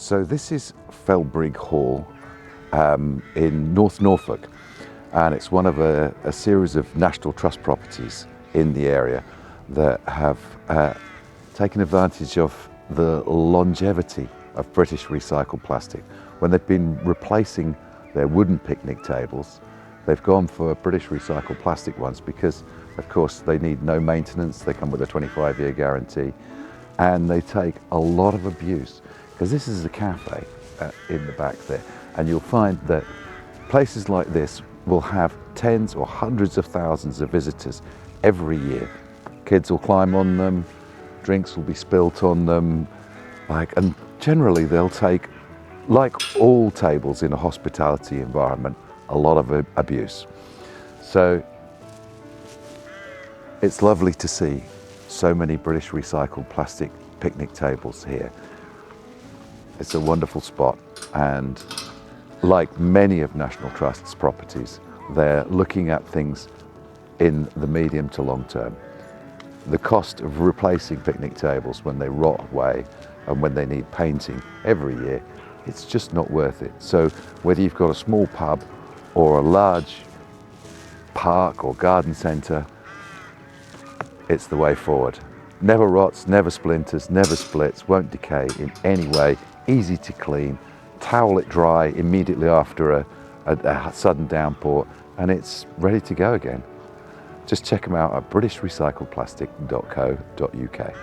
So this is Felbrigg Hall in North Norfolk, and it's one of a series of National Trust properties in the area that have taken advantage of the longevity of British recycled plastic. When they've been replacing their wooden picnic tables, they've gone for British recycled plastic ones because, of course, they need no maintenance. They come with a 25-year guarantee, and they take a lot of abuse. Because this is a cafe in the back there, and you'll find that places like this will have tens or hundreds of thousands of visitors every year. Kids will climb on them, drinks will be spilt on them, and generally they'll take, like all tables in a hospitality environment, a lot of abuse. So it's lovely to see so many British recycled plastic picnic tables here. It's a wonderful spot, and like many of National Trust's properties, they're looking at things in the medium to long term. The cost of replacing picnic tables when they rot away and when they need painting every year, it's just not worth it. So whether you've got a small pub or a large park or garden centre, it's the way forward. Never rots, never splinters, never splits, won't decay in any way, easy to clean, towel it dry immediately after a sudden downpour, and it's ready to go again. Just check them out at britishrecycledplastic.co.uk.